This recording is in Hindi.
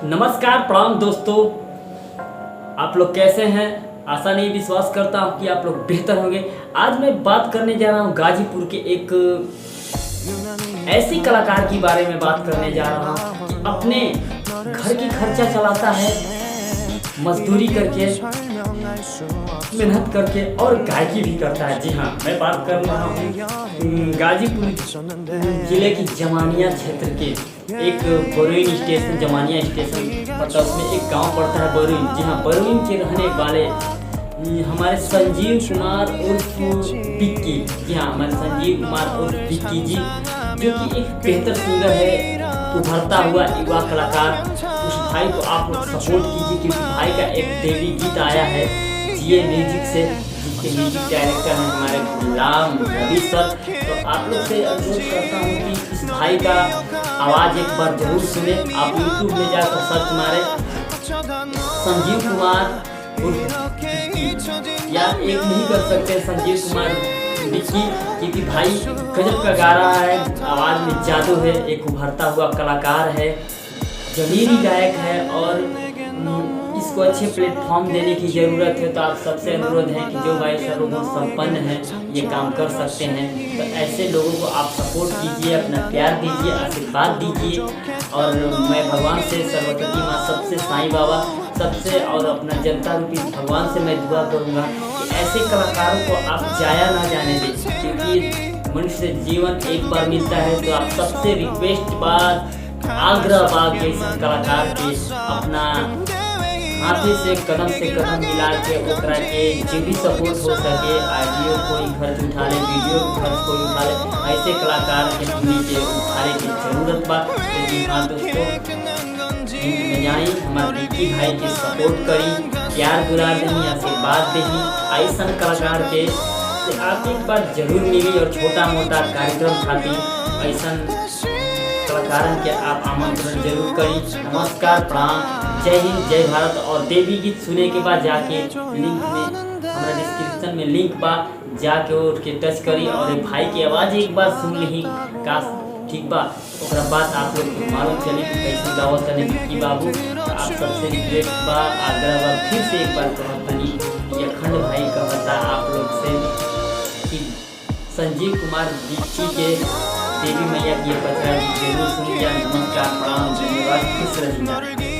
नमस्कार प्रणाम दोस्तों, आप लोग कैसे हैं। आशा नहीं विश्वास करता हूँ कि आप लोग बेहतर होंगे। आज मैं बात करने जा रहा हूँ गाजीपुर के एक ऐसी कलाकार के बारे में बात करने जा रहा हूँ कि अपने घर की खर्चा चलाता है मजदूरी करके, मेहनत करके और गायकी भी करता है। जी हाँ, मैं बात कर रहा हूँ गाजीपुर जिले की जमानिया क्षेत्र के एक बरुइन स्टेशन, जमानिया स्टेशन पड़ता है, उसमें एक गांव पड़ता है बरुइन। जी हाँ, बरुइन के रहने वाले हमारे संजीव कुमार उर्फ विक्की। जी हाँ, हमारे संजीव कुमार उर्फ विक्की जी, जो कि एक बेहतर सिंगर है, उभरता हुआ युवा कलाकार। उस भाई को आप लोग सपोर्ट कीजिए क्योंकि भाई का एक देवी गीत आया है जीए म्यूजिक से, जिसके म्यूजिक डायरेक्टर हैं हमारे गुलाम रवि सर। तो आप लोग से अनुरोध करता हूँ कि इस भाई का आवाज़ एक बार जरूर सुने। आप यूट्यूब में जाकर सर्च मारे संजीव कुमार उर्फ विक्की, या एक नहीं कर सकते संजीव कुमार विक्की, क्योंकि भाई गजब का गा रहा है, आवाज़ में जादू है, एक उभरता हुआ कलाकार है, जमीरी गायक है और इसको अच्छे प्लेटफॉर्म देने की ज़रूरत है। तो आप सबसे अनुरोध है कि जो भाई सर्वगुण संपन्न है, ये काम कर सकते हैं, तो ऐसे लोगों को आप सपोर्ट कीजिए, अपना प्यार दीजिए, आशीर्वाद दीजिए। और मैं भगवान से, सरस्वती माँ सबसे, साईं बाबा सबसे और अपना जनता रूपी भगवान से मैं दुआ करूँगा कि ऐसे कलाकारों को आप जाया ना जाने दें, क्योंकि मनुष्य जीवन एक बार मिलता है। तो आप सबसे रिक्वेस्ट बात आग्रह बाग जैसे कलाकार के अपना हाथी से कदम मिला के ओकरा के जो भी सपोर्ट हो सके, ऑडियो कोई खर्च उठा ले, वीडियो खर्च कोई उठा ले, ऐसे कलाकार के हमनी के उठाने की जरूरत बा। तो जी हाँ दोस्तों, में जाई हमारे विक्की भाई के सपोर्ट करी, प्यार दुलार दही, आशीर्वाद दही। ऐसा कलाकार के आप एक बार जरूर मिली और छोटा मोटा कार्यक्रम खातिर ऐसा कलाकारन के आप आमंत्रण जरूर करी। नमस्कार, प्रणाम, जय हिंद, जय भारत। और देवी गीत सुने के बाद जाके लिंक में हमारा डिस्क्रिप्शन में लिंक बा, जाके उठ के टच करी और भाई की आवाज़ एक बार सुन ली का, ठीक बा। ओकरा बाद आप लोग को मालूम चली कि कैसे गावत तने विक्की बाबू। आप सबसे रिक्वेस्ट बा, आग्रह बा, फिर से एक बार कहत तनी कि अखंड भाई कहता आप लोग से कि संजीव कुमार विक्की के देवी मैया की पचरा जरूर सुनिए। नमस्कार, प्रणाम, धन्यवाद, खुश रहिए।